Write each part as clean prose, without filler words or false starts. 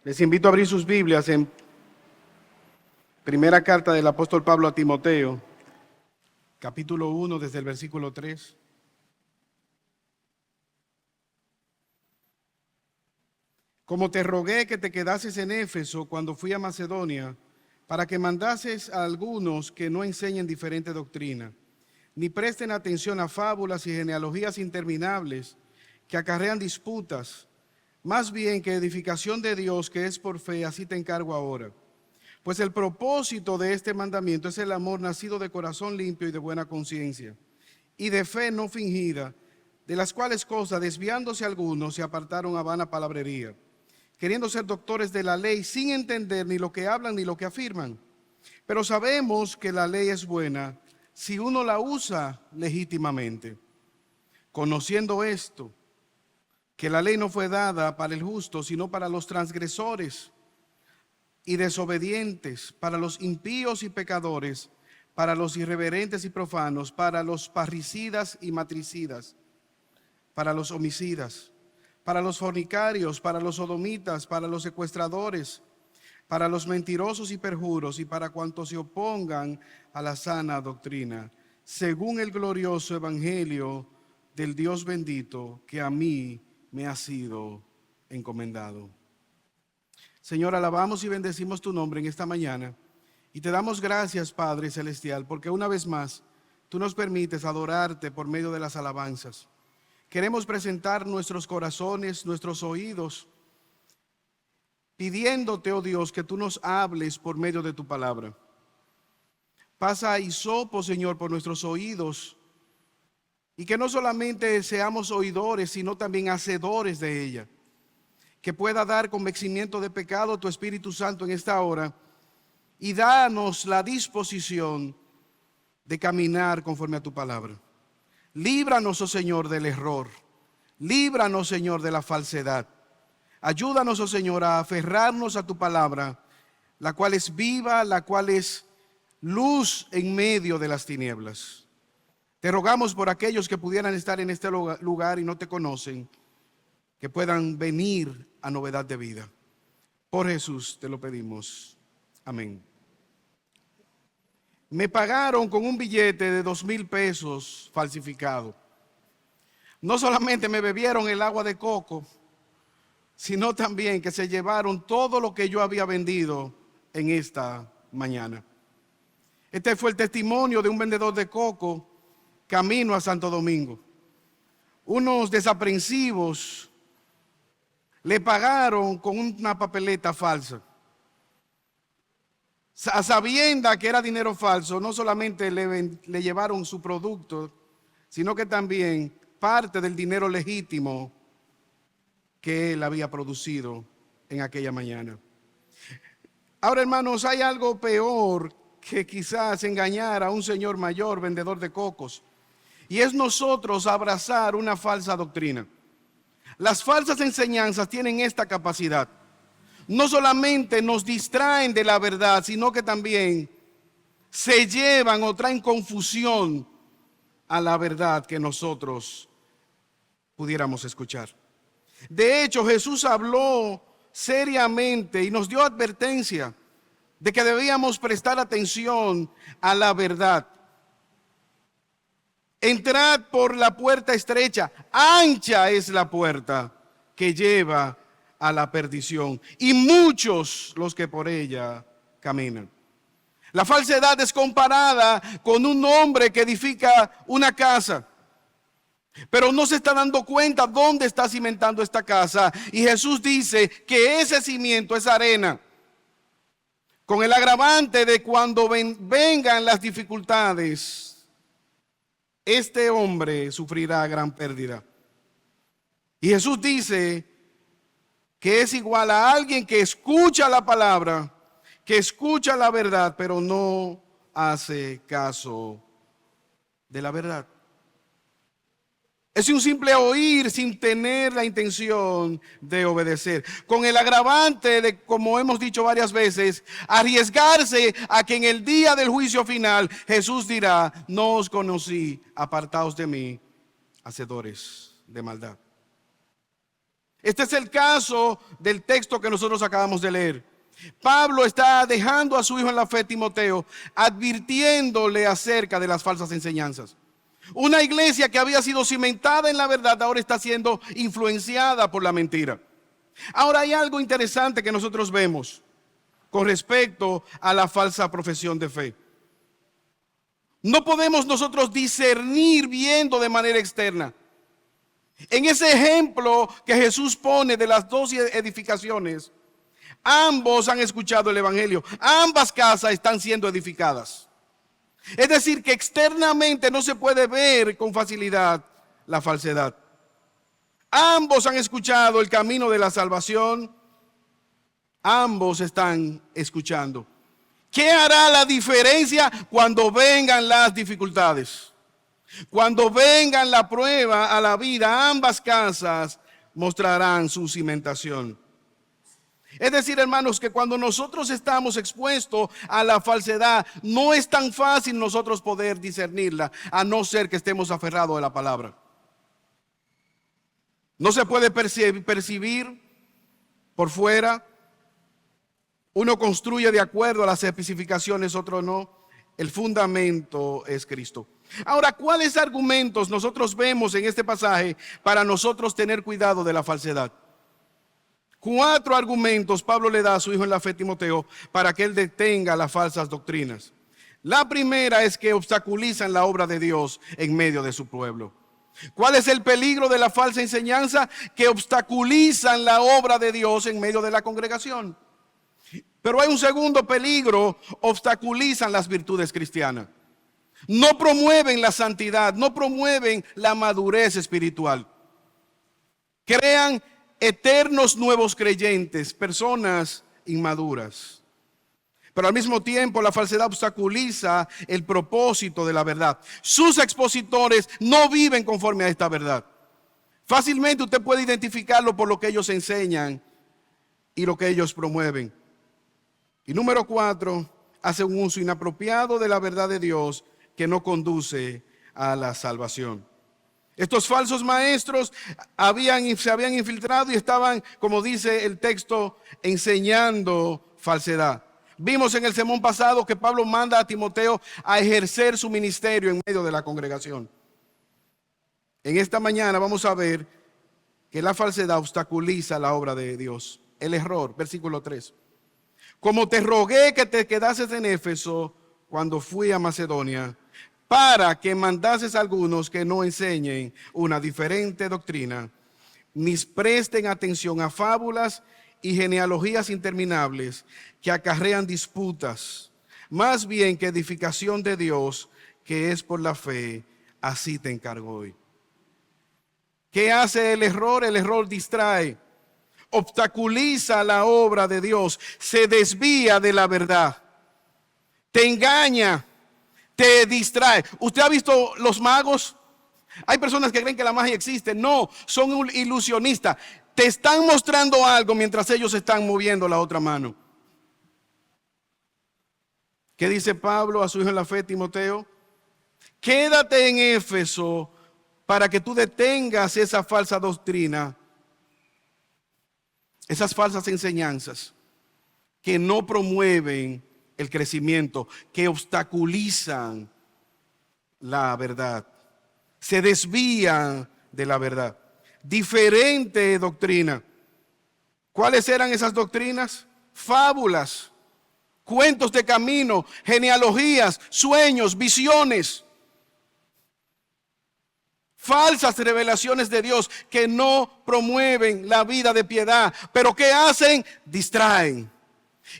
Les invito a abrir sus Biblias en primera carta del apóstol Pablo a Timoteo, capítulo 1, desde el versículo 3. Como te rogué que te quedases en Éfeso cuando fui a Macedonia, para que mandases a algunos que no enseñen diferente doctrina, ni presten atención a fábulas y genealogías interminables que acarrean disputas, más bien que edificación de Dios que es por fe, así te encargo ahora. Pues el propósito de este mandamiento es el amor nacido de corazón limpio y de buena conciencia, y de fe no fingida, de las cuales cosas, desviándose algunos, se apartaron a vana palabrería, queriendo ser doctores de la ley sin entender ni lo que hablan ni lo que afirman. Pero sabemos que la ley es buena si uno la usa legítimamente. Conociendo esto, que la ley no fue dada para el justo, sino para los transgresores y desobedientes, para los impíos y pecadores, para los irreverentes y profanos, para los parricidas y matricidas, para los homicidas, para los fornicarios, para los sodomitas, para los secuestradores, para los mentirosos y perjuros, y para cuantos se opongan a la sana doctrina, según el glorioso evangelio del Dios bendito, que a mí me ha sido encomendado. Señor, alabamos y bendecimos tu nombre en esta mañana y te damos gracias, Padre Celestial, porque una vez más tú nos permites adorarte por medio de las alabanzas. Queremos presentar nuestros corazones, nuestros oídos, pidiéndote, oh Dios, que tú nos hables por medio de tu palabra. Pasa hisopo, Señor, por nuestros oídos, y que no solamente seamos oidores, sino también hacedores de ella. Que pueda dar convencimiento de pecado tu Espíritu Santo en esta hora, y danos la disposición de caminar conforme a tu palabra. Líbranos, oh Señor, del error. Líbranos, Señor, de la falsedad. Ayúdanos, oh Señor, a aferrarnos a tu palabra, la cual es viva, la cual es luz en medio de las tinieblas. Te rogamos por aquellos que pudieran estar en este lugar y no te conocen, que puedan venir a novedad de vida. Por Jesús te lo pedimos. Amén. Me pagaron con un billete de 2,000 pesos falsificado. No solamente me bebieron el agua de coco, sino también que se llevaron todo lo que yo había vendido en esta mañana. Este fue el testimonio de un vendedor de coco camino a Santo Domingo. Unos desaprensivos le pagaron con una papeleta falsa. A sabienda que era dinero falso, no solamente le llevaron su producto, sino que también parte del dinero legítimo que él había producido en aquella mañana. Ahora, hermanos, hay algo peor que quizás engañar a un señor mayor vendedor de cocos, y es nosotros abrazar una falsa doctrina. Las falsas enseñanzas tienen esta capacidad. No solamente nos distraen de la verdad, sino que también se llevan o traen confusión a la verdad que nosotros pudiéramos escuchar. De hecho, Jesús habló seriamente y nos dio advertencia de que debíamos prestar atención a la verdad. Entrad por la puerta estrecha, ancha es la puerta que lleva a la perdición, y muchos los que por ella caminan. La falsedad es comparada con un hombre que edifica una casa, pero no se está dando cuenta dónde está cimentando esta casa, y Jesús dice que ese cimiento es arena, con el agravante de cuando vengan las dificultades, este hombre sufrirá gran pérdida. Y Jesús dice que es igual a alguien que escucha la palabra, que escucha la verdad, pero no hace caso de la verdad. Es un simple oír sin tener la intención de obedecer. Con el agravante de, como hemos dicho varias veces, arriesgarse a que en el día del juicio final Jesús dirá: no os conocí, apartaos de mí, hacedores de maldad. Este es el caso del texto que nosotros acabamos de leer. Pablo está dejando a su hijo en la fe, Timoteo, advirtiéndole acerca de las falsas enseñanzas. Una iglesia que había sido cimentada en la verdad ahora está siendo influenciada por la mentira. Ahora hay algo interesante que nosotros vemos con respecto a la falsa profesión de fe. No podemos nosotros discernir viendo de manera externa. En ese ejemplo que Jesús pone de las dos edificaciones, ambos han escuchado el evangelio, ambas casas están siendo edificadas. Es decir, que externamente no se puede ver con facilidad la falsedad. Ambos han escuchado el camino de la salvación, ambos están escuchando. ¿Qué hará la diferencia cuando vengan las dificultades? Cuando vengan la prueba a la vida, ambas casas mostrarán su cimentación. Es decir, hermanos, que cuando nosotros estamos expuestos a la falsedad, no es tan fácil nosotros poder discernirla, a no ser que estemos aferrados a la palabra. No se puede percibir por fuera. Uno construye de acuerdo a las especificaciones, otro no. El fundamento es Cristo. Ahora, ¿cuáles argumentos nosotros vemos en este pasaje para nosotros tener cuidado de la falsedad? 4 argumentos Pablo le da a su hijo en la fe, Timoteo, para que él detenga las falsas doctrinas. La primera es que obstaculizan la obra de Dios en medio de su pueblo. ¿Cuál es el peligro de la falsa enseñanza? Que obstaculizan la obra de Dios en medio de la congregación. Pero hay un segundo peligro: obstaculizan las virtudes cristianas. No promueven la santidad, no promueven la madurez espiritual. Crean eternos nuevos creyentes, personas inmaduras. Pero al mismo tiempo la falsedad obstaculiza el propósito de la verdad. Sus expositores no viven conforme a esta verdad. Fácilmente usted puede identificarlo por lo que ellos enseñan y lo que ellos promueven. Y número 4, hace un uso inapropiado de la verdad de Dios que no conduce a la salvación. Estos falsos maestros se habían infiltrado y estaban, como dice el texto, enseñando falsedad. Vimos en el sermón pasado que Pablo manda a Timoteo a ejercer su ministerio en medio de la congregación. En esta mañana vamos a ver que la falsedad obstaculiza la obra de Dios. El error, versículo 3. Como te rogué que te quedases en Éfeso cuando fui a Macedonia, para que mandases a algunos que no enseñen una diferente doctrina, ni presten atención a fábulas y genealogías interminables que acarrean disputas, más bien que edificación de Dios, que es por la fe. Así te encargo hoy. ¿Qué hace el error? El error distrae, obstaculiza la obra de Dios, se desvía de la verdad, te engaña, te distrae. ¿Usted ha visto los magos? Hay personas que creen que la magia existe. No, son ilusionistas. Te están mostrando algo mientras ellos están moviendo la otra mano. ¿Qué dice Pablo a su hijo en la fe, Timoteo? Quédate en Éfeso para que tú detengas esa falsa doctrina, esas falsas enseñanzas que no promueven el crecimiento, que obstaculizan la verdad, se desvían de la verdad. Diferente doctrina. ¿Cuáles eran esas doctrinas? Fábulas, cuentos de camino, genealogías, sueños, visiones. Falsas revelaciones de Dios que no promueven la vida de piedad. Pero ¿qué hacen? Distraen.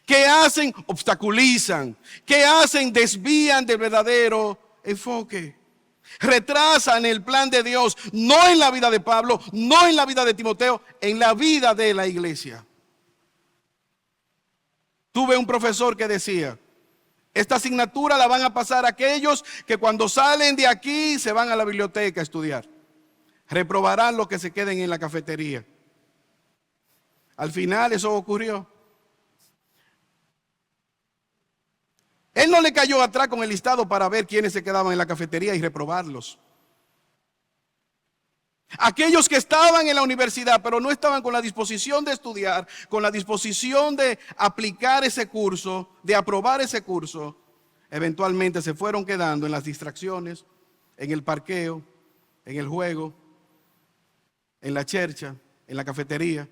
¿Qué hacen? Obstaculizan. ¿Qué hacen? Desvían del verdadero enfoque. Retrasan el plan de Dios, no en la vida de Pablo, no en la vida de Timoteo, en la vida de la iglesia. Tuve un profesor que decía: esta asignatura la van a pasar aquellos que cuando salen de aquí se van a la biblioteca a estudiar. Reprobarán los que se queden en la cafetería. Al final eso ocurrió. Él no le cayó atrás con el listado para ver quiénes se quedaban en la cafetería y reprobarlos. Aquellos que estaban en la universidad, pero no estaban con la disposición de estudiar, con la disposición de aplicar ese curso, de aprobar ese curso, eventualmente se fueron quedando en las distracciones, en el parqueo, en el juego, en la chercha, en la cafetería.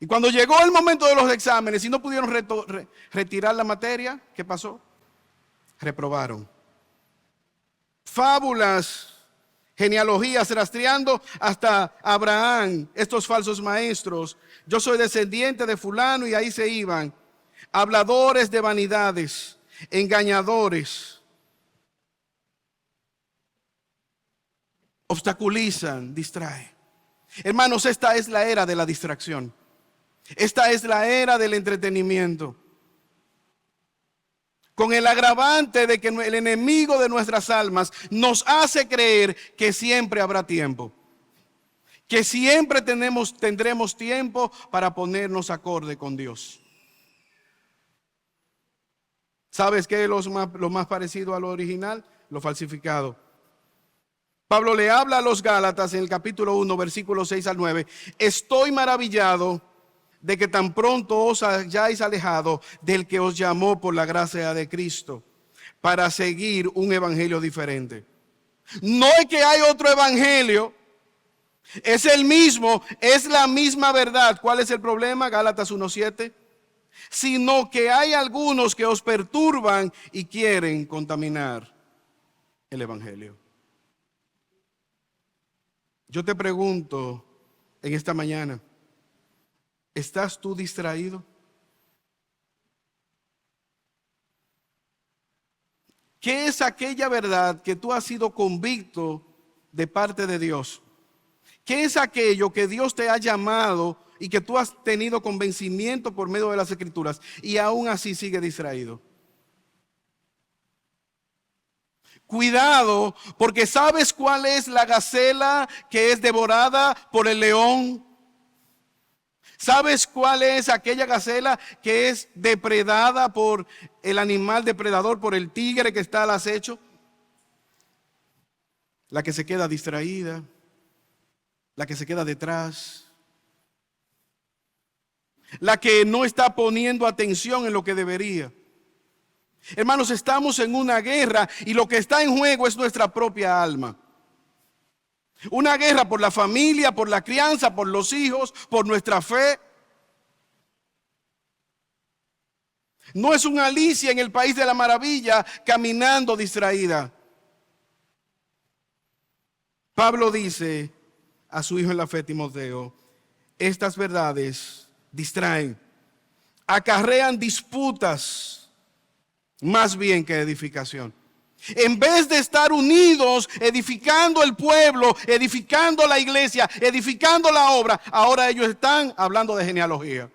Y cuando llegó el momento de los exámenes y no pudieron retirar la materia, ¿qué pasó? Reprobaron. Fábulas, genealogías, rastreando hasta Abraham, estos falsos maestros. Yo soy descendiente de fulano, y ahí se iban. Habladores de vanidades, engañadores, obstaculizan, distraen. Hermanos, esta es la era de la distracción. Esta es la era del entretenimiento. Con el agravante de que el enemigo de nuestras almas nos hace creer que siempre habrá tiempo. Que siempre tendremos tiempo para ponernos acorde con Dios. ¿Sabes qué es lo más parecido a lo original? Lo falsificado. Pablo le habla a los Gálatas en el capítulo 1, versículos 6 al 9. Estoy maravillado de que tan pronto os hayáis alejado del que os llamó por la gracia de Cristo para seguir un evangelio diferente. No es que hay otro evangelio, es el mismo, es la misma verdad. ¿Cuál es el problema? Gálatas 1:7. Sino que hay algunos que os perturban y quieren contaminar el evangelio. Yo te pregunto en esta mañana, ¿estás tú distraído? ¿Qué es aquella verdad que tú has sido convicto de parte de Dios? ¿Qué es aquello que Dios te ha llamado y que tú has tenido convencimiento por medio de las Escrituras y aún así sigue distraído? Cuidado, porque ¿sabes cuál es la gacela que es devorada por el león? ¿Sabes cuál es aquella gacela que es depredada por el animal depredador, por el tigre que está al acecho? La que se queda distraída, la que se queda detrás, la que no está poniendo atención en lo que debería. Hermanos, estamos en una guerra y lo que está en juego es nuestra propia alma. Una guerra por la familia, por la crianza, por los hijos, por nuestra fe. No es una Alicia en el país de la maravilla caminando distraída. Pablo dice a su hijo en la fe, Timoteo, estas verdades distraen, acarrean disputas más bien que edificación. En vez de estar unidos, edificando el pueblo, edificando la iglesia, edificando la obra, ahora ellos están hablando de genealogía.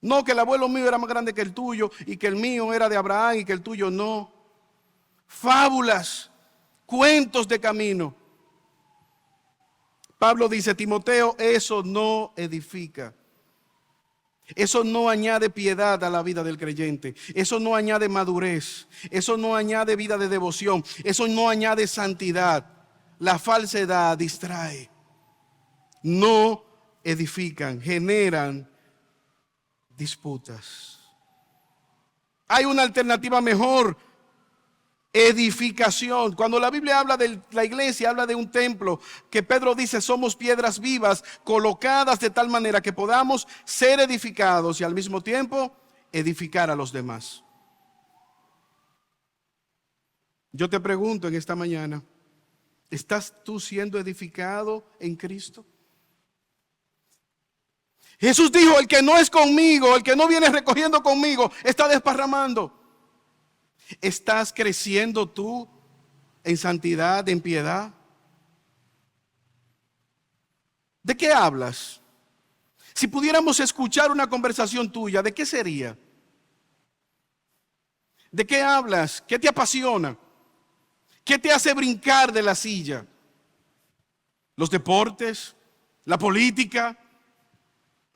No, que el abuelo mío era más grande que el tuyo y que el mío era de Abraham y que el tuyo no. Fábulas, cuentos de camino. Pablo dice, Timoteo, eso no edifica. Eso no añade piedad a la vida del creyente. Eso no añade madurez. Eso no añade vida de devoción. Eso no añade santidad. La falsedad distrae. No edifican, generan disputas. Hay una alternativa mejor: edificación. Cuando la Biblia habla de la iglesia, habla de un templo que Pedro dice somos piedras vivas colocadas de tal manera que podamos ser edificados y al mismo tiempo edificar a los demás. Yo te pregunto en esta mañana, ¿estás tú siendo edificado en Cristo? Jesús dijo, el que no es conmigo, el que no viene recogiendo conmigo, está desparramando. ¿Estás creciendo tú en santidad, en piedad? ¿De qué hablas? Si pudiéramos escuchar una conversación tuya, ¿de qué sería? ¿De qué hablas? ¿Qué te apasiona? ¿Qué te hace brincar de la silla? ¿Los deportes? ¿La política?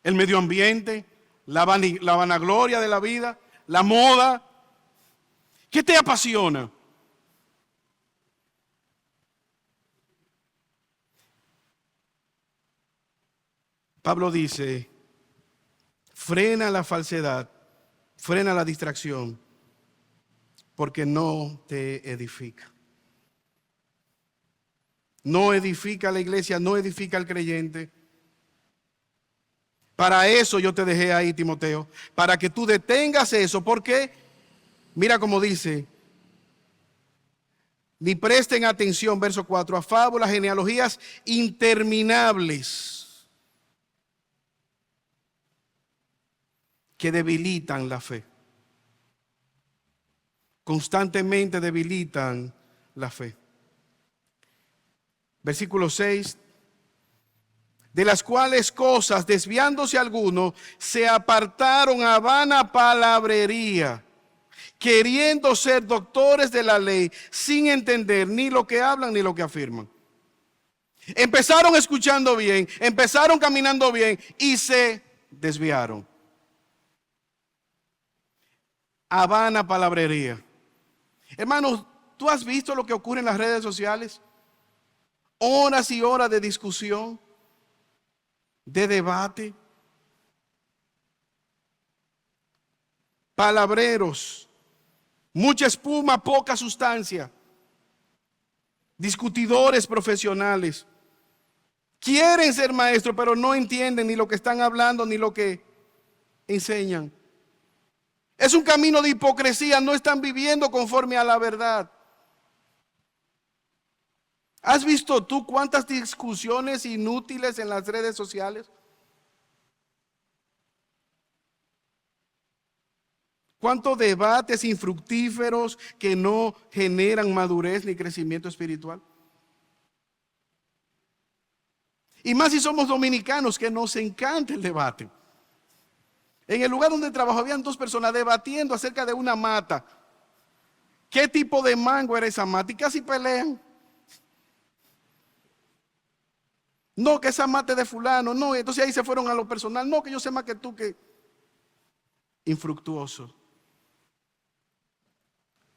¿El medio ambiente? ¿La vanagloria de la vida? ¿La moda? ¿Qué te apasiona? Pablo dice, frena la falsedad, frena la distracción, porque no te edifica. No edifica a la iglesia, no edifica al creyente. Para eso yo te dejé ahí, Timoteo, para que tú detengas eso, porque mira cómo dice, ni presten atención, verso 4, a fábulas, genealogías interminables que debilitan la fe. Constantemente debilitan la fe. Versículo 6. De las cuales cosas, desviándose algunos, se apartaron a vana palabrería, queriendo ser doctores de la ley, sin entender ni lo que hablan ni lo que afirman. Empezaron escuchando bien, empezaron caminando bien y se desviaron. A vana palabrería. Hermanos, ¿tú has visto lo que ocurre en las redes sociales? Horas y horas de discusión, de debate, palabreros, mucha espuma, poca sustancia, discutidores profesionales. Quieren ser maestros, pero no entienden ni lo que están hablando ni lo que enseñan. Es un camino de hipocresía, no están viviendo conforme a la verdad. ¿Has visto tú cuántas discusiones inútiles en las redes sociales? ¿Cuántos debates infructíferos que no generan madurez ni crecimiento espiritual? Y más si somos dominicanos, que nos encanta el debate. En el lugar donde trabajo habían dos personas debatiendo acerca de una mata. ¿Qué tipo de mango era esa mata? Y casi pelean. No, que esa mata es de fulano. No, entonces ahí se fueron a lo personal. No, que yo sé más que tú, que infructuoso.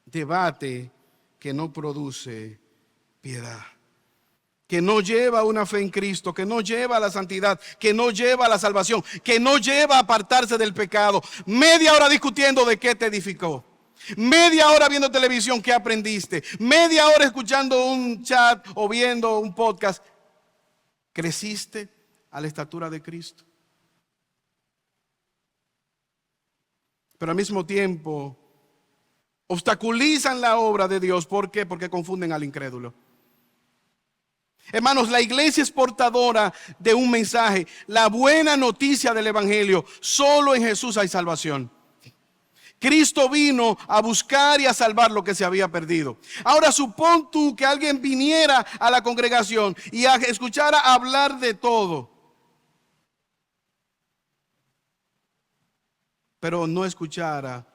Debate que no produce piedad, que no lleva a una fe en Cristo, que no lleva a la santidad, que no lleva a la salvación, que no lleva a apartarse del pecado. Media hora discutiendo de qué te edificó. Media hora viendo televisión, ¿qué aprendiste? Media hora escuchando un chat o viendo un podcast. ¿Creciste a la estatura de Cristo? Pero al mismo tiempo obstaculizan la obra de Dios. ¿Por qué? Porque confunden al incrédulo. Hermanos, la iglesia es portadora de un mensaje, la buena noticia del evangelio. Solo en Jesús hay salvación. Cristo vino a buscar y a salvar lo que se había perdido. Ahora supón tú que alguien viniera a la congregación y escuchara hablar de todo, pero no escuchara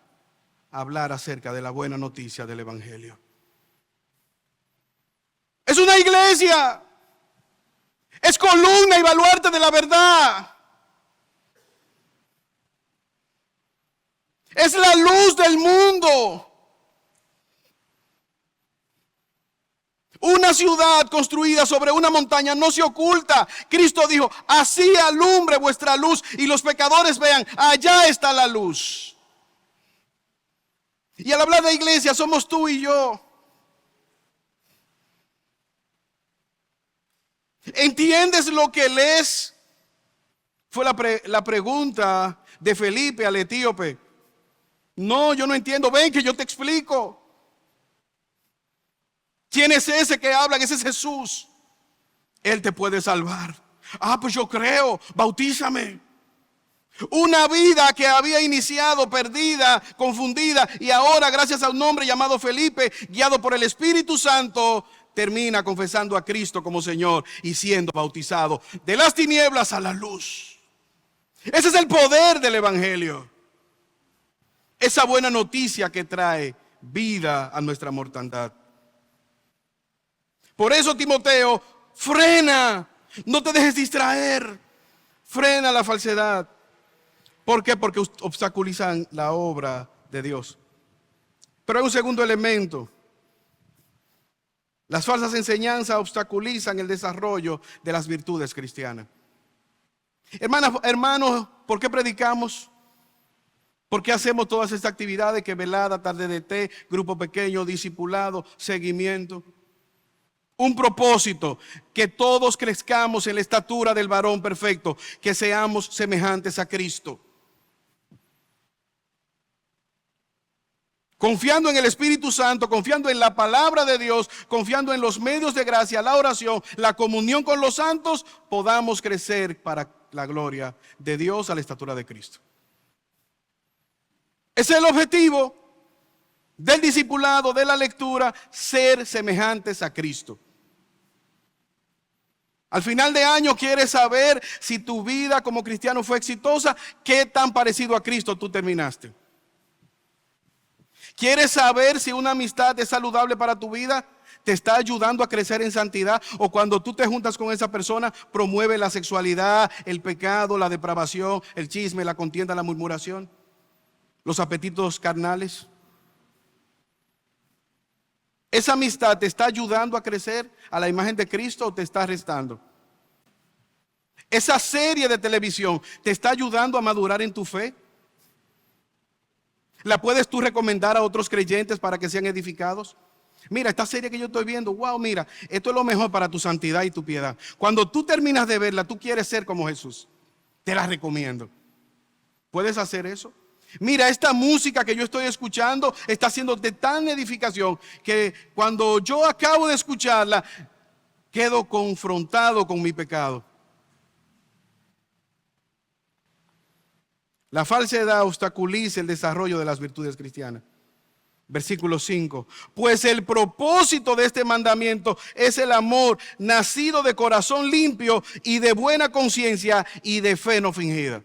hablar acerca de la buena noticia del evangelio. Es una iglesia, es columna y baluarte de la verdad. Es la luz del mundo. Una ciudad construida sobre una montaña no se oculta. Cristo dijo, así alumbre vuestra luz y los pecadores vean, allá está la luz. Y al hablar de iglesia somos tú y yo. ¿Entiendes lo que lees? Fue la pregunta de Felipe al etíope. No, yo no entiendo. Ven que yo te explico. ¿Quién es ese que habla? Ese es Jesús. Él te puede salvar. Ah, pues yo creo. Bautízame. Una vida que había iniciado perdida, confundida, y ahora gracias a un hombre llamado Felipe, guiado por el Espíritu Santo, termina confesando a Cristo como Señor y siendo bautizado de las tinieblas a la luz. Ese es el poder del evangelio. Esa buena noticia que trae vida a nuestra mortandad. Por eso, Timoteo, frena, no te dejes distraer, frena la falsedad. ¿Por qué? Porque obstaculizan la obra de Dios. Pero hay un segundo elemento. Las falsas enseñanzas obstaculizan el desarrollo de las virtudes cristianas. Hermanas, hermanos, ¿por qué predicamos? ¿Por qué hacemos todas estas actividades? Que velada, tarde de té, grupo pequeño, discipulado, seguimiento. Un propósito, que todos crezcamos en la estatura del varón perfecto, que seamos semejantes a Cristo. Confiando en el Espíritu Santo, confiando en la palabra de Dios, confiando en los medios de gracia, la oración, la comunión con los santos, podamos crecer para la gloria de Dios a la estatura de Cristo. Ese es el objetivo del discipulado, de la lectura, ser semejantes a Cristo. Al final de año quieres saber si tu vida como cristiano fue exitosa, qué tan parecido a Cristo tú terminaste. ¿Quieres saber si una amistad es saludable para tu vida? ¿Te está ayudando a crecer en santidad? ¿O cuando tú te juntas con esa persona promueve la sexualidad, el pecado, la depravación, el chisme, la contienda, la murmuración, los apetitos carnales? ¿Esa amistad te está ayudando a crecer a la imagen de Cristo o te está restando? ¿Esa serie de televisión te está ayudando a madurar en tu fe? ¿La puedes tú recomendar a otros creyentes para que sean edificados? Mira, esta serie que yo estoy viendo, wow, mira, esto es lo mejor para tu santidad y tu piedad. Cuando tú terminas de verla, tú quieres ser como Jesús. Te la recomiendo. ¿Puedes hacer eso? Mira, esta música que yo estoy escuchando está siendo de tan edificación que cuando yo acabo de escucharla, quedo confrontado con mi pecado. La falsedad obstaculiza el desarrollo de las virtudes cristianas. Versículo 5. Pues el propósito de este mandamiento es el amor nacido de corazón limpio y de buena conciencia y de fe no fingida.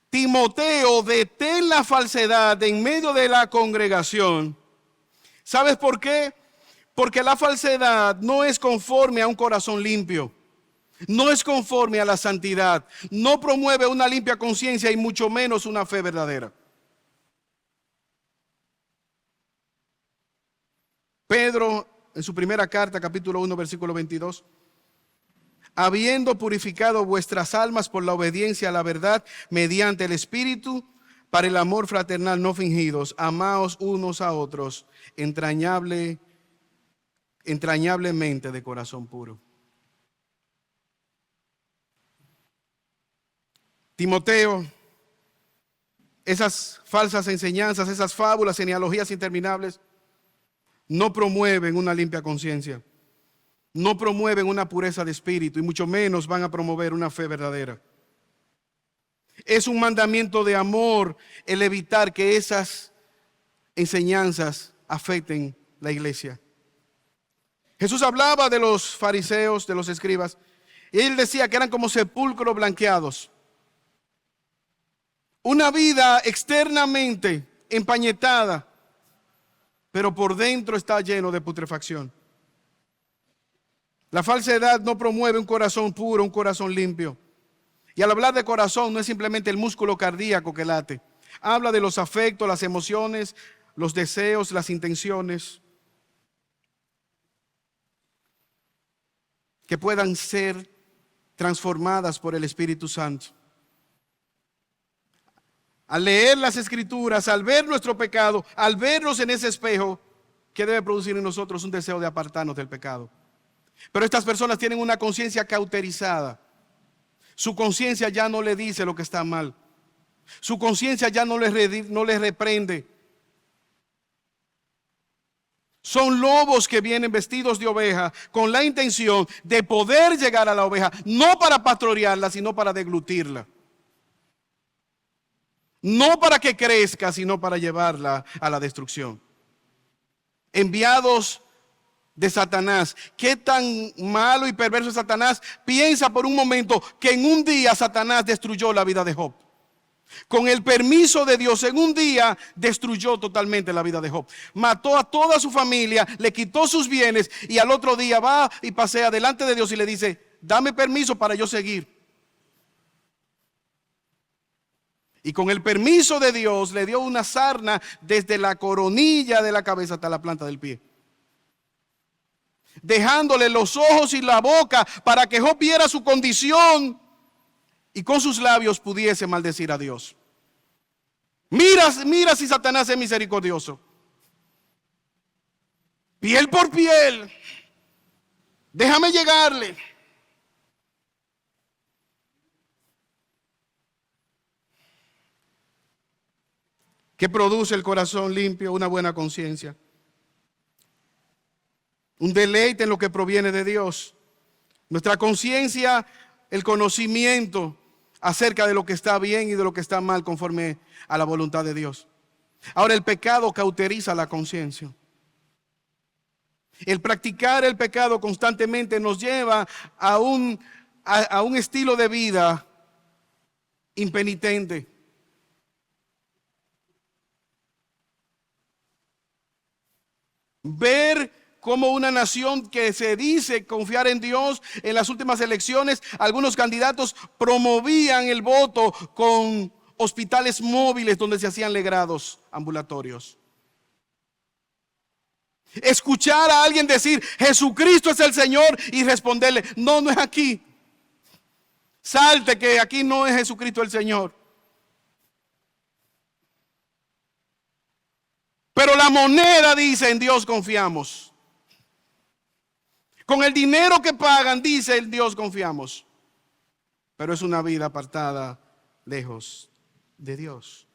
Timoteo, detén la falsedad en medio de la congregación. ¿Sabes por qué? Porque la falsedad no es conforme a un corazón limpio. No es conforme a la santidad. No promueve una limpia conciencia y mucho menos una fe verdadera. Pedro, en su primera carta, capítulo 1, versículo 22. Habiendo purificado vuestras almas por la obediencia a la verdad mediante el Espíritu, para el amor fraternal no fingidos, amaos unos a otros entrañablemente de corazón puro. Timoteo, esas falsas enseñanzas, esas fábulas, genealogías interminables, no promueven una limpia conciencia, no promueven una pureza de espíritu y mucho menos van a promover una fe verdadera. Es un mandamiento de amor el evitar que esas enseñanzas afecten la iglesia. Jesús hablaba de los fariseos, de los escribas, y él decía que eran como sepulcros blanqueados. Una vida externamente empañetada, pero por dentro está lleno de putrefacción. La falsedad no promueve un corazón puro, un corazón limpio. Y al hablar de corazón no es simplemente el músculo cardíaco que late. Habla de los afectos, las emociones, los deseos, las intenciones que puedan ser transformadas por el Espíritu Santo. Al leer las Escrituras, al ver nuestro pecado, al vernos en ese espejo, ¿qué debe producir en nosotros? Un deseo de apartarnos del pecado. Pero estas personas tienen una conciencia cauterizada. Su conciencia ya no le dice lo que está mal. Su conciencia ya no les reprende. Son lobos que vienen vestidos de oveja con la intención de poder llegar a la oveja, no para pastorearla, sino para deglutirla. No para que crezca, sino para llevarla a la destrucción. Enviados de Satanás. ¿Qué tan malo y perverso es Satanás? Piensa por un momento que en un día Satanás destruyó la vida de Job. Con el permiso de Dios, en un día destruyó totalmente la vida de Job. Mató a toda su familia, le quitó sus bienes y al otro día va y pasea delante de Dios y le dice: dame permiso para yo seguir. Y con el permiso de Dios le dio una sarna desde la coronilla de la cabeza hasta la planta del pie, dejándole los ojos y la boca para que Job viera su condición y con sus labios pudiese maldecir a Dios. Mira, mira si Satanás es misericordioso. Piel por piel. Déjame llegarle. ¿Qué produce el corazón limpio? Una buena conciencia. Un deleite en lo que proviene de Dios. Nuestra conciencia, el conocimiento acerca de lo que está bien y de lo que está mal conforme a la voluntad de Dios. Ahora, el pecado cauteriza la conciencia. El practicar el pecado constantemente nos lleva a un estilo de vida impenitente. Ver cómo una nación que se dice confiar en Dios, en las últimas elecciones, algunos candidatos promovían el voto con hospitales móviles donde se hacían legrados ambulatorios. Escuchar a alguien decir Jesucristo es el Señor y responderle no, no es aquí. Salte que aquí no es Jesucristo el Señor. Pero la moneda dice en Dios confiamos. Con el dinero que pagan dice en Dios confiamos. Pero es una vida apartada lejos de Dios.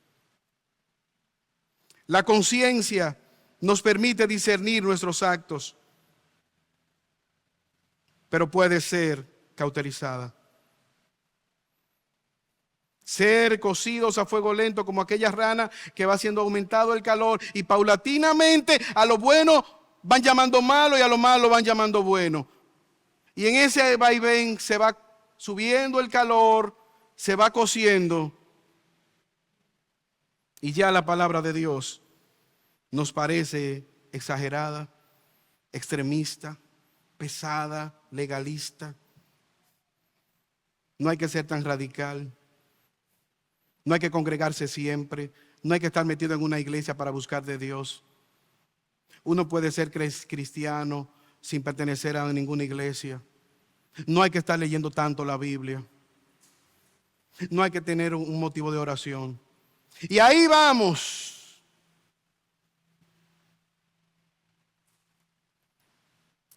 La conciencia nos permite discernir nuestros actos, pero puede ser cauterizada. Ser cocidos a fuego lento como aquella rana que va siendo aumentado el calor y paulatinamente a lo bueno van llamando malo y a lo malo van llamando bueno. Y en ese vaivén se va subiendo el calor, se va cociendo y ya la palabra de Dios nos parece exagerada, extremista, pesada, legalista. No hay que ser tan radical. No hay que congregarse siempre. No hay que estar metido en una iglesia para buscar de Dios. Uno puede ser cristiano sin pertenecer a ninguna iglesia. No hay que estar leyendo tanto la Biblia. No hay que tener un motivo de oración. Y ahí vamos.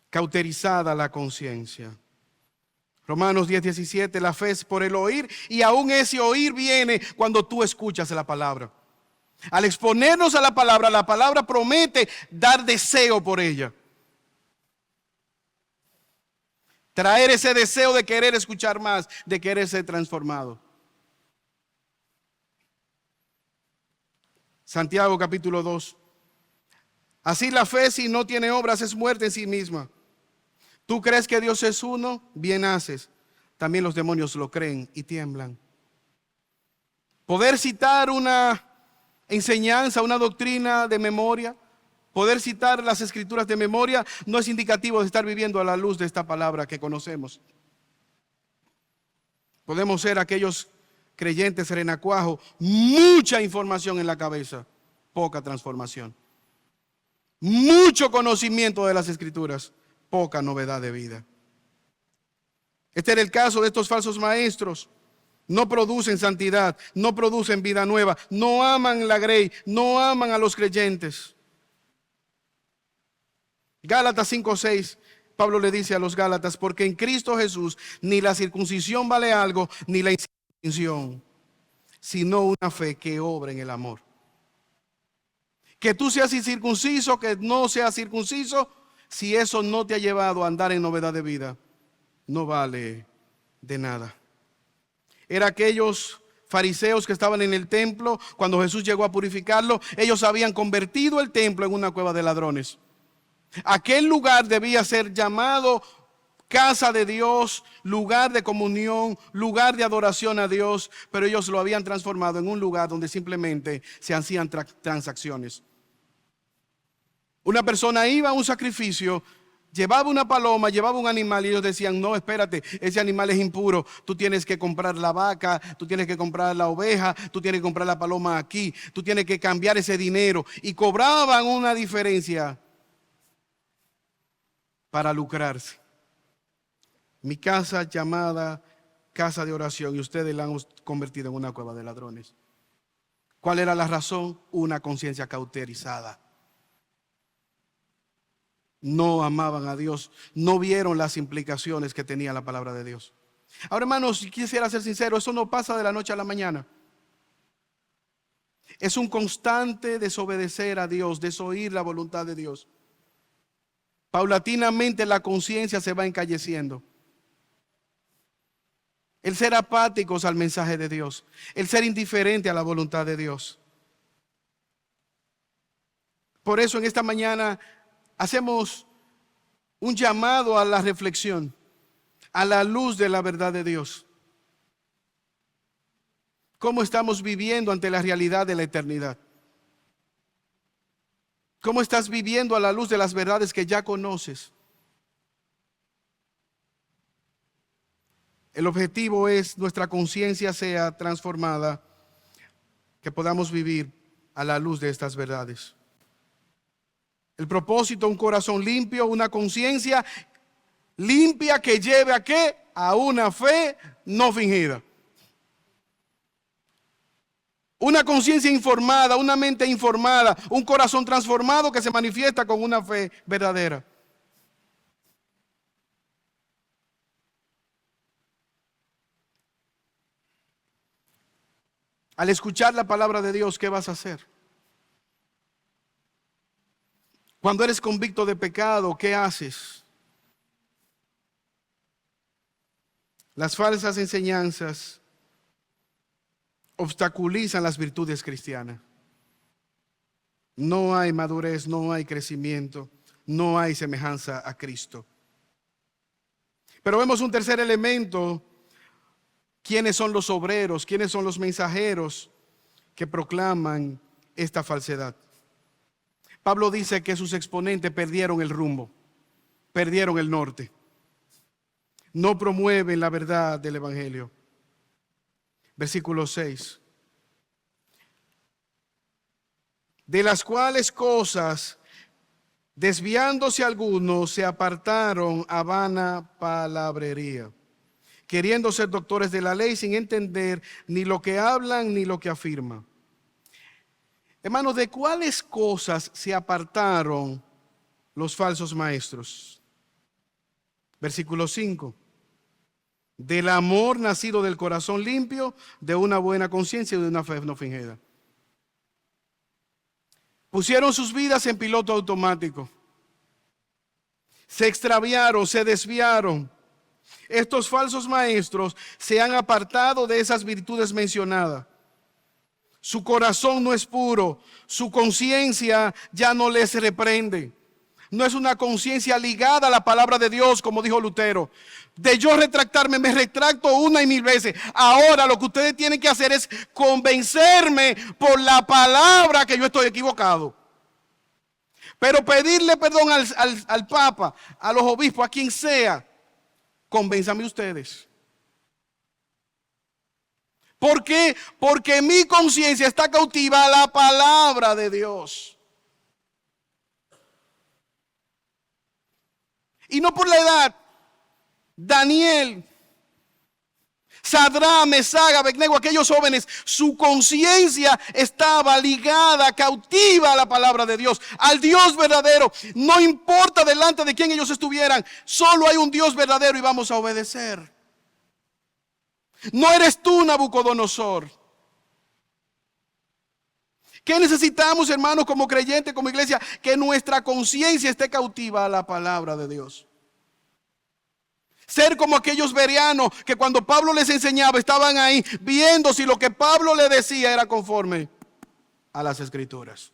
Cauterizada la conciencia. Romanos 10:17, la fe es por el oír y aún ese oír viene cuando tú escuchas la palabra. Al exponernos a la palabra promete dar deseo por ella. Traer ese deseo de querer escuchar más, de querer ser transformado. Santiago capítulo 2. Así la fe si no tiene obras es muerte en sí misma. ¿Tú crees que Dios es uno? Bien haces. También los demonios lo creen y tiemblan. Poder citar una enseñanza, una doctrina de memoria, poder citar las escrituras de memoria, no es indicativo de estar viviendo a la luz de esta palabra que conocemos. Podemos ser aquellos creyentes renacuajos, mucha información en la cabeza, poca transformación. Mucho conocimiento de las escrituras, poca novedad de vida. Este era el caso de estos falsos maestros. No producen santidad, no producen vida nueva, no aman la grey, no aman a los creyentes. Gálatas 5:6, Pablo le dice a los Gálatas, porque en Cristo Jesús ni la circuncisión vale algo, ni la incircuncisión, sino una fe que obra en el amor. Que tú seas incircunciso, que no seas circunciso, si eso no te ha llevado a andar en novedad de vida, no vale de nada. Era aquellos fariseos que estaban en el templo cuando Jesús llegó a purificarlo. Ellos habían convertido el templo en una cueva de ladrones. Aquel lugar debía ser llamado casa de Dios, lugar de comunión, lugar de adoración a Dios, pero ellos lo habían transformado en un lugar donde simplemente se hacían transacciones. Una persona iba a un sacrificio, llevaba una paloma, llevaba un animal y ellos decían, no, espérate, ese animal es impuro, tú tienes que comprar la vaca, tú tienes que comprar la oveja, tú tienes que comprar la paloma aquí, tú tienes que cambiar ese dinero. Y cobraban una diferencia para lucrarse. Mi casa llamada casa de oración y ustedes la han convertido en una cueva de ladrones. ¿Cuál era la razón? Una conciencia cauterizada. No amaban a Dios, no vieron las implicaciones que tenía la palabra de Dios. Ahora, hermanos, si quisiera ser sincero, eso no pasa de la noche a la mañana. Es un constante desobedecer a Dios, desoír la voluntad de Dios. Paulatinamente la conciencia se va encalleciendo. El ser apáticos al mensaje de Dios, el ser indiferente a la voluntad de Dios. Por eso en esta mañana hacemos un llamado a la reflexión, a la luz de la verdad de Dios. ¿Cómo estamos viviendo ante la realidad de la eternidad? ¿Cómo estás viviendo a la luz de las verdades que ya conoces? El objetivo es nuestra conciencia sea transformada, que podamos vivir a la luz de estas verdades. El propósito, un corazón limpio, una conciencia limpia que lleve ¿a qué? A una fe no fingida. Una conciencia informada, una mente informada, un corazón transformado que se manifiesta con una fe verdadera. Al escuchar la palabra de Dios, ¿qué vas a hacer? Cuando eres convicto de pecado, ¿qué haces? Las falsas enseñanzas obstaculizan las virtudes cristianas. No hay madurez, no hay crecimiento, no hay semejanza a Cristo. Pero vemos un tercer elemento. ¿Quiénes son los obreros? ¿Quiénes son los mensajeros que proclaman esta falsedad? Pablo dice que sus exponentes perdieron el rumbo, perdieron el norte. No promueven la verdad del Evangelio. Versículo 6. De las cuales cosas, desviándose algunos, se apartaron a vana palabrería, queriendo ser doctores de la ley sin entender ni lo que hablan ni lo que afirman. Hermanos, ¿de cuáles cosas se apartaron los falsos maestros? Versículo 5. Del amor nacido del corazón limpio, de una buena conciencia y de una fe no fingida. Pusieron sus vidas en piloto automático. Se extraviaron, se desviaron. Estos falsos maestros se han apartado de esas virtudes mencionadas. Su corazón no es puro, su conciencia ya no les reprende. No es una conciencia ligada a la palabra de Dios, como dijo Lutero. De yo retractarme, me retracto una y mil veces. Ahora lo que ustedes tienen que hacer es convencerme por la palabra que yo estoy equivocado. Pero pedirle perdón al Papa, a los obispos, a quien sea, convénzame ustedes. ¿Por qué? Porque mi conciencia está cautiva a la palabra de Dios. Y no por la edad. Daniel, Sadrán, Mesach, Abednego, aquellos jóvenes, su conciencia estaba ligada, cautiva a la palabra de Dios, al Dios verdadero. No importa delante de quién ellos estuvieran, solo hay un Dios verdadero y vamos a obedecer. No eres tú, Nabucodonosor. ¿Qué necesitamos, hermanos, como creyentes, como iglesia? Que nuestra conciencia esté cautiva a la palabra de Dios. Ser como aquellos bereanos que cuando Pablo les enseñaba estaban ahí viendo si lo que Pablo le decía era conforme a las Escrituras.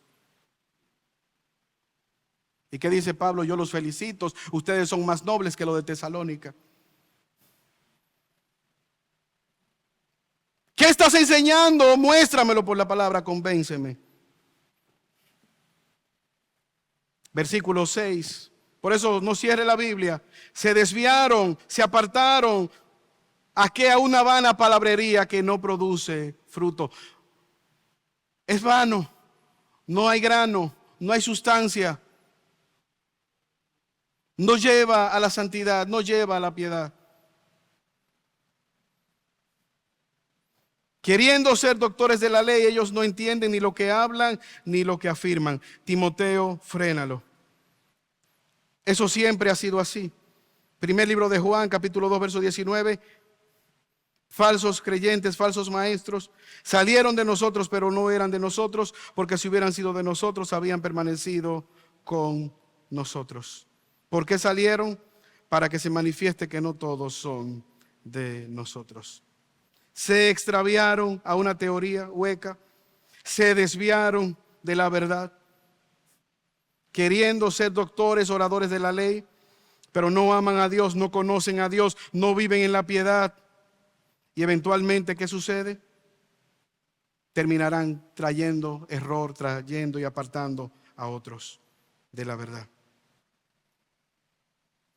¿Y qué dice Pablo? Yo los felicito, ustedes son más nobles que los de Tesalónica. ¿Qué estás enseñando? Muéstramelo por la palabra, convénceme. Versículo 6. Por eso no cierre la Biblia. Se desviaron, se apartaron. ¿A qué? A una vana palabrería que no produce fruto. Es vano. No hay grano, no hay sustancia. No lleva a la santidad, no lleva a la piedad. Queriendo ser doctores de la ley, ellos no entienden ni lo que hablan ni lo que afirman. Timoteo, frénalo. Eso siempre ha sido así. Primer libro de Juan, capítulo 2, verso 19. Falsos creyentes, falsos maestros, salieron de nosotros, pero no eran de nosotros, porque si hubieran sido de nosotros, habían permanecido con nosotros. ¿Por qué salieron? Para que se manifieste que no todos son de nosotros. Se extraviaron a una teoría hueca, se desviaron de la verdad, queriendo ser doctores, oradores de la ley, pero no aman a Dios, no conocen a Dios, no viven en la piedad. Y eventualmente, ¿qué sucede? Terminarán trayendo error, trayendo y apartando a otros de la verdad.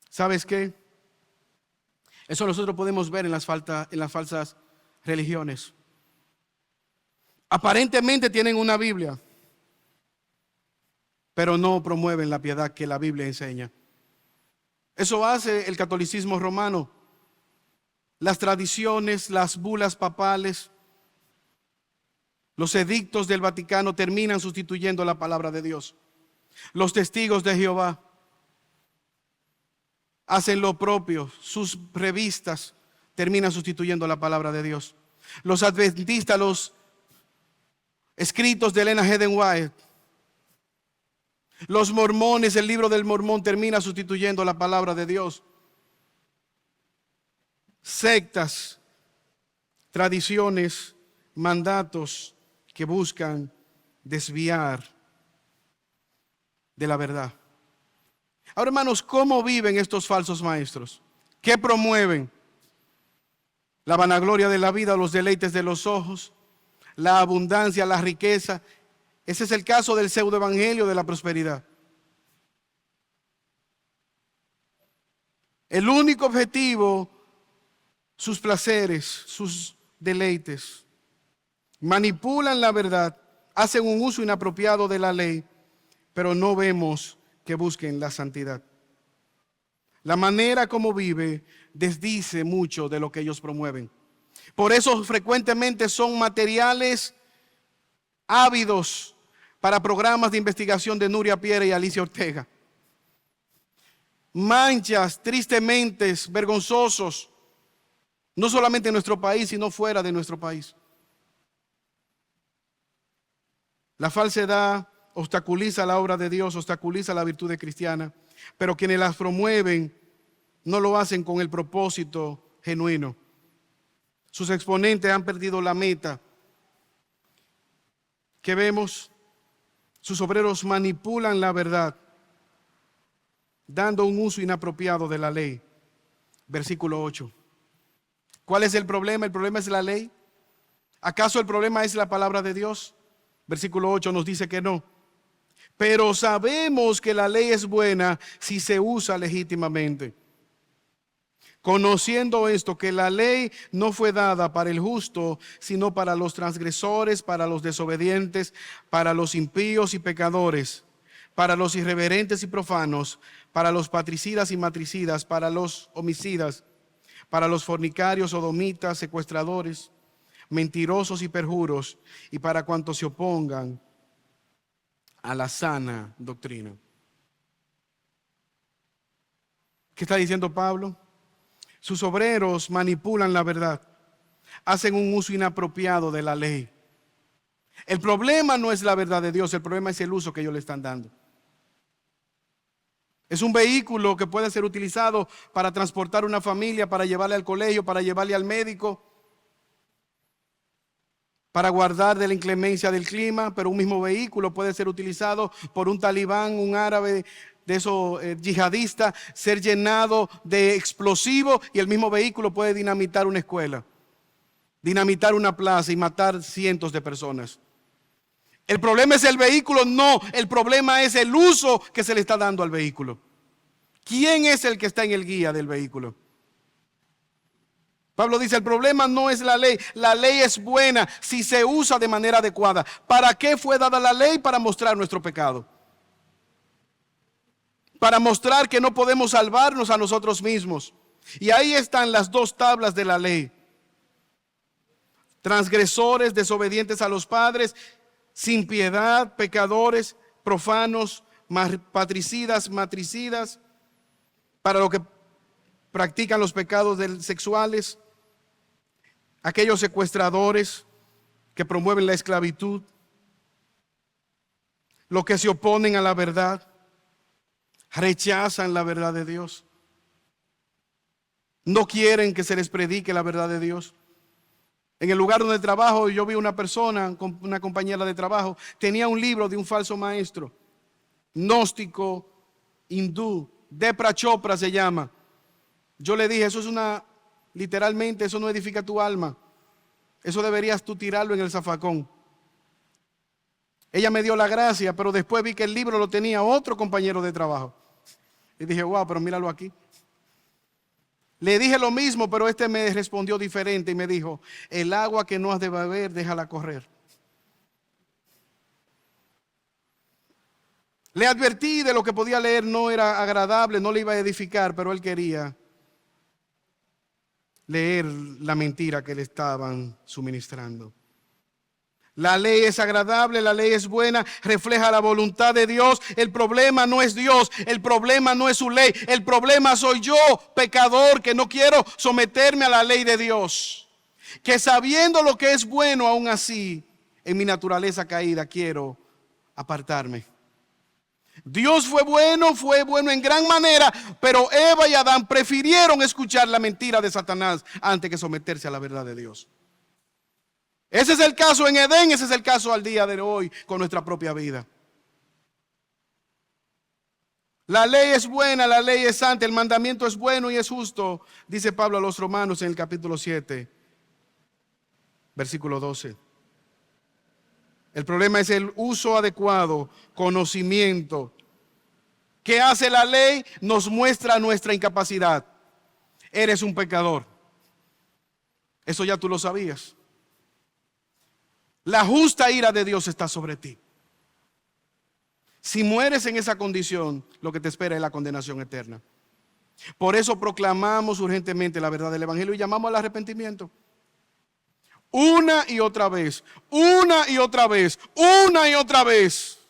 ¿Sabes qué? Eso nosotros podemos ver en las falsas religiones. Aparentemente tienen una Biblia, pero no promueven la piedad que la Biblia enseña. Eso hace el catolicismo romano. Las tradiciones, las bulas papales, los edictos del Vaticano terminan sustituyendo la palabra de Dios. Los testigos de Jehová hacen lo propio. Sus revistas terminan sustituyendo la palabra de Dios. Los adventistas, los escritos de Elena G. White, los mormones, el libro del Mormón termina sustituyendo la palabra de Dios. Sectas, tradiciones, mandatos que buscan desviar de la verdad. Ahora, hermanos, ¿cómo viven estos falsos maestros? ¿Qué promueven? La vanagloria de la vida, los deleites de los ojos, la abundancia, la riqueza. Ese es el caso del pseudoevangelio de la prosperidad. El único objetivo, sus placeres, sus deleites. Manipulan la verdad, hacen un uso inapropiado de la ley, pero no vemos que busquen la santidad. La manera como vive desdice mucho de lo que ellos promueven. Por eso frecuentemente son materiales ávidos para programas de investigación de Nuria Piera y Alicia Ortega. Manchas, tristemente, vergonzosos, no solamente en nuestro país, sino fuera de nuestro país. La falsedad obstaculiza la obra de Dios, obstaculiza la virtud cristiana, pero quienes las promueven no lo hacen con el propósito genuino. Sus exponentes han perdido la meta. ¿Qué vemos? Sus obreros manipulan la verdad, dando un uso inapropiado de la ley. Versículo 8. ¿Cuál es el problema? ¿El problema es la ley? ¿Acaso el problema es la palabra de Dios? Versículo 8 nos dice que no. Pero sabemos que la ley es buena si se usa legítimamente. Conociendo esto, que la ley no fue dada para el justo, sino para los transgresores, para los desobedientes, para los impíos y pecadores, para los irreverentes y profanos, para los patricidas y matricidas, para los homicidas, para los fornicarios, sodomitas, secuestradores, mentirosos y perjuros, y para cuantos se opongan a la sana doctrina. ¿Qué está diciendo Pablo? Sus obreros manipulan la verdad, hacen un uso inapropiado de la ley. El problema no es la verdad de Dios, el problema es el uso que ellos le están dando. Es un vehículo que puede ser utilizado para transportar una familia, para llevarle al colegio, para llevarle al médico, para guardar de la inclemencia del clima, pero un mismo vehículo puede ser utilizado por un talibán, un árabe, de esos yihadistas, ser llenado de explosivos, y el mismo vehículo puede dinamitar una escuela, dinamitar una plaza y matar cientos de personas. ¿El problema es el vehículo? No, el problema es el uso que se le está dando al vehículo. ¿Quién es el que está en el guía del vehículo? Pablo dice, el problema no es la ley es buena si se usa de manera adecuada. ¿Para qué fue dada la ley? Para mostrar nuestro pecado. Para mostrar que no podemos salvarnos a nosotros mismos. Y ahí están las dos tablas de la ley. transgresores, desobedientes a los padres, sin piedad, pecadores, profanos, patricidas, matricidas, para los que practican los pecados sexuales, aquellos secuestradores que promueven la esclavitud, los que se oponen a la verdad, rechazan la verdad de Dios, no quieren que se les predique la verdad de Dios. En el lugar donde trabajo, yo vi una persona, una compañera de trabajo, tenía un libro de un falso maestro, gnóstico, hindú, Depra Chopra se llama. Yo le dije, eso es literalmente, eso no edifica tu alma. Eso deberías tú tirarlo en el zafacón. Ella me dio la gracia, pero después vi que el libro lo tenía otro compañero de trabajo. Y dije, wow, pero míralo aquí. Le dije lo mismo, pero este me respondió diferente y me dijo, el agua que no has de beber, déjala correr. Le advertí de lo que podía leer, no era agradable, no le iba a edificar, pero él quería leer la mentira que le estaban suministrando. La ley es agradable, la ley es buena, refleja la voluntad de Dios. El problema no es Dios, el problema no es su ley, el problema soy yo, pecador, que no quiero someterme a la ley de Dios. Que sabiendo lo que es bueno, aún así, en mi naturaleza caída, quiero apartarme. Dios fue bueno en gran manera, pero Eva y Adán prefirieron escuchar la mentira de Satanás antes que someterse a la verdad de Dios. Ese es el caso en Edén, ese es el caso al día de hoy con nuestra propia vida. La ley es buena, la ley es santa, el mandamiento es bueno y es justo, dice Pablo a los Romanos en el capítulo 7, versículo 12. El problema es el uso adecuado, conocimiento. ¿Qué hace la ley? Nos muestra nuestra incapacidad. Eres un pecador. Eso ya tú lo sabías. La justa ira de Dios está sobre ti. Si mueres en esa condición, lo que te espera es la condenación eterna. Por eso proclamamos urgentemente la verdad del Evangelio y llamamos al arrepentimiento. Una y otra vez, una y otra vez, una y otra vez.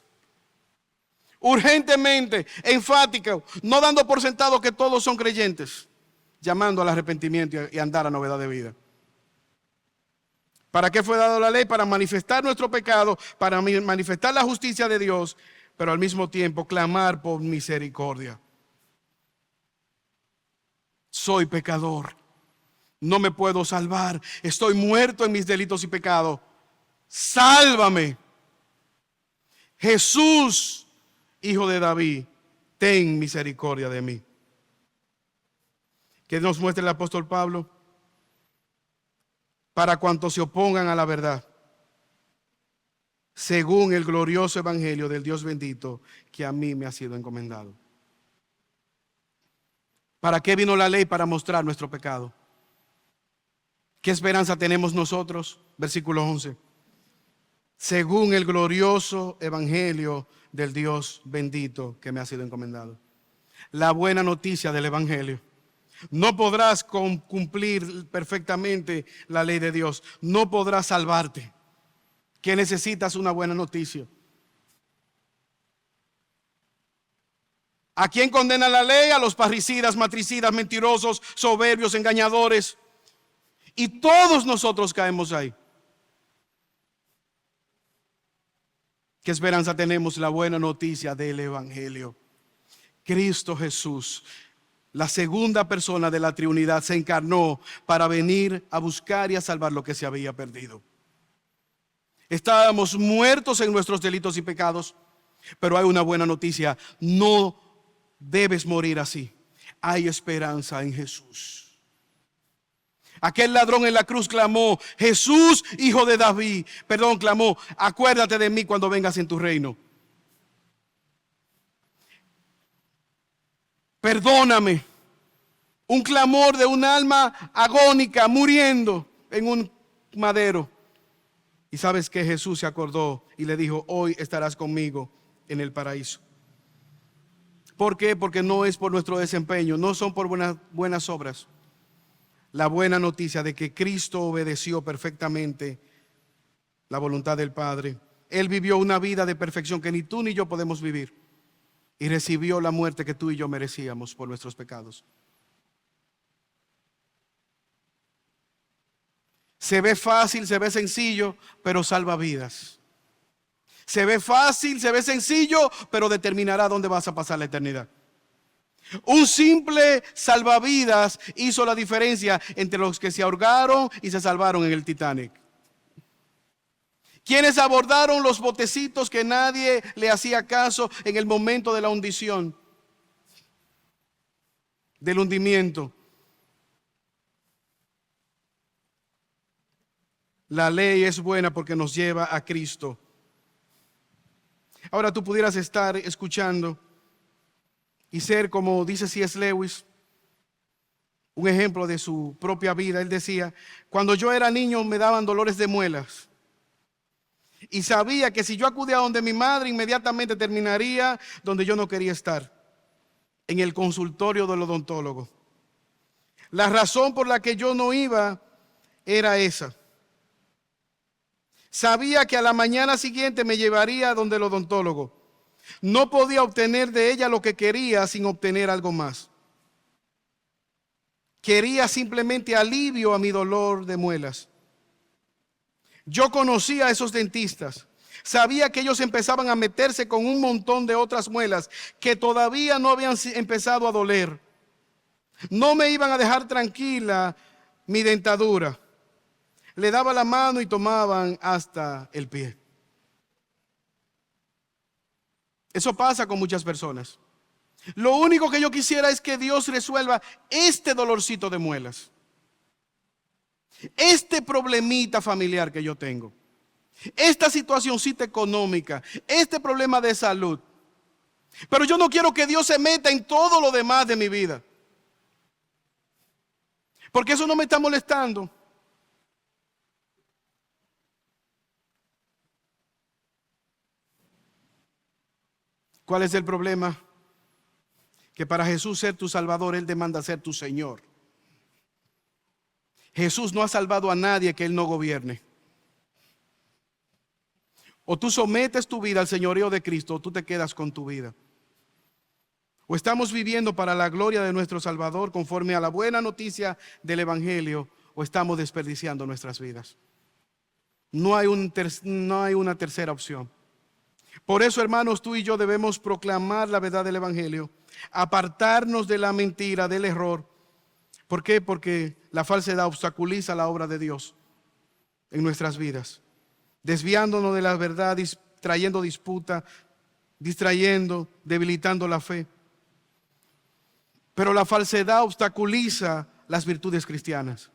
Urgentemente, enfática, no dando por sentado que todos son creyentes, llamando al arrepentimiento y andar a novedad de vida. ¿Para qué fue dada la ley? Para manifestar nuestro pecado, para manifestar la justicia de Dios, pero al mismo tiempo clamar por misericordia. Soy pecador, no me puedo salvar, estoy muerto en mis delitos y pecados. Sálvame. Jesús, Hijo de David, ten misericordia de mí. ¿Qué nos muestra el apóstol Pablo? Para cuantos se opongan a la verdad, según el glorioso evangelio del Dios bendito que a mí me ha sido encomendado. ¿Para qué vino la ley? Para mostrar nuestro pecado. ¿Qué esperanza tenemos nosotros? Versículo 11. Según el glorioso evangelio del Dios bendito que me ha sido encomendado. La buena noticia del evangelio. No podrás cumplir perfectamente la ley de Dios. No podrás salvarte. Que necesitas una buena noticia. ¿A quién condena la ley? A los parricidas, matricidas, mentirosos, soberbios, engañadores. Y todos nosotros caemos ahí. ¿Qué esperanza tenemos? La buena noticia del evangelio. Cristo Jesús, la segunda persona de la Trinidad, se encarnó para venir a buscar y a salvar lo que se había perdido. Estábamos muertos en nuestros delitos y pecados, pero hay una buena noticia. No debes morir así. Hay esperanza en Jesús. Aquel ladrón en la cruz clamó, Jesús, Hijo de David. Clamó, acuérdate de mí cuando vengas en tu reino. Perdóname. Un clamor de un alma agónica, muriendo en un madero. Y sabes que Jesús se acordó y le dijo, hoy estarás conmigo en el paraíso. ¿Por qué? Porque no es por nuestro desempeño, no son por buenas obras. la buena noticia de que Cristo obedeció perfectamente la voluntad del Padre. Él vivió una vida de perfección que ni tú ni yo podemos vivir, y recibió la muerte que tú y yo merecíamos por nuestros pecados. Se ve fácil, se ve sencillo, pero salva vidas. Se ve fácil, se ve sencillo, pero determinará dónde vas a pasar la eternidad. Un simple salvavidas hizo la diferencia entre los que se ahogaron y se salvaron en el Titanic. Quienes abordaron los botecitos que nadie le hacía caso en el momento de la hundición, del hundimiento. La ley es buena porque nos lleva a Cristo. Ahora tú pudieras estar escuchando y ser, como dice C.S. Lewis, un ejemplo de su propia vida. Él decía: cuando yo era niño me daban dolores de muelas y sabía que si yo acudía a donde mi madre, inmediatamente terminaría donde yo no quería estar, en el consultorio del odontólogo. La razón por la que yo no iba era esa. Sabía que a la mañana siguiente me llevaría a donde el odontólogo. No podía obtener de ella lo que quería sin obtener algo más. Quería simplemente alivio a mi dolor de muelas. Yo conocía a esos dentistas. Sabía que ellos empezaban a meterse con un montón de otras muelas que todavía no habían empezado a doler. No me iban a dejar tranquila mi dentadura. Le daba la mano y tomaban hasta el pie. Eso pasa con muchas personas. Lo único que yo quisiera es que Dios resuelva este dolorcito de muelas, este problemita familiar que yo tengo, esta situacioncita económica, este problema de salud. Pero yo no quiero que Dios se meta en todo lo demás de mi vida, porque eso no me está molestando. ¿Cuál es el problema? Que para Jesús ser tu Salvador, Él demanda ser tu Señor. Jesús no ha salvado a nadie que Él no gobierne. O tú sometes tu vida al señorío de Cristo, o tú te quedas con tu vida. O estamos viviendo para la gloria de nuestro Salvador conforme a la buena noticia del Evangelio, o estamos desperdiciando nuestras vidas. No hay una tercera opción. Por eso, hermanos, tú y yo debemos proclamar la verdad del Evangelio, apartarnos de la mentira, del error. ¿Por qué? Porque la falsedad obstaculiza la obra de Dios en nuestras vidas, desviándonos de la verdad, trayendo disputa, distrayendo, debilitando la fe. Pero la falsedad obstaculiza las virtudes cristianas.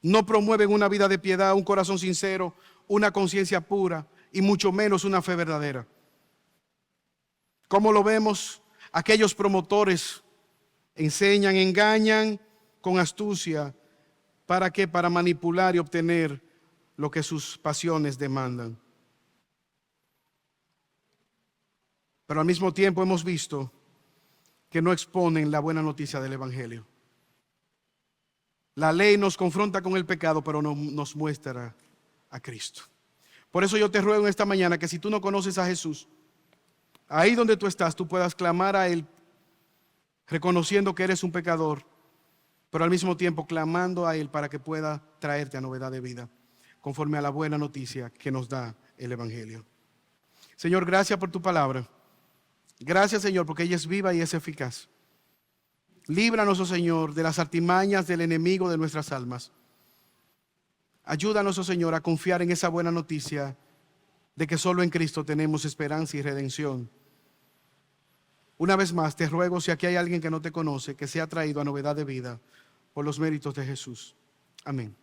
No promueven una vida de piedad, un corazón sincero, una conciencia pura y mucho menos una fe verdadera. ¿Cómo lo vemos? Aquellos promotores enseñan, engañan con astucia. ¿Para qué? Para manipular y obtener lo que sus pasiones demandan. Pero al mismo tiempo hemos visto que no exponen la buena noticia del Evangelio. La ley nos confronta con el pecado, pero no nos muestra a Cristo. Por eso yo te ruego en esta mañana que si tú no conoces a Jesús, ahí donde tú estás, tú puedas clamar a Él, reconociendo que eres un pecador, pero al mismo tiempo clamando a Él para que pueda traerte a novedad de vida, conforme a la buena noticia que nos da el Evangelio. Señor, gracias por tu palabra. Gracias, Señor, porque ella es viva y es eficaz. Líbranos, oh Señor, de las artimañas del enemigo de nuestras almas. Ayúdanos, oh Señor, a confiar en esa buena noticia de que solo en Cristo tenemos esperanza y redención. Una vez más, te ruego, si aquí hay alguien que no te conoce, que sea traído a novedad de vida por los méritos de Jesús. Amén.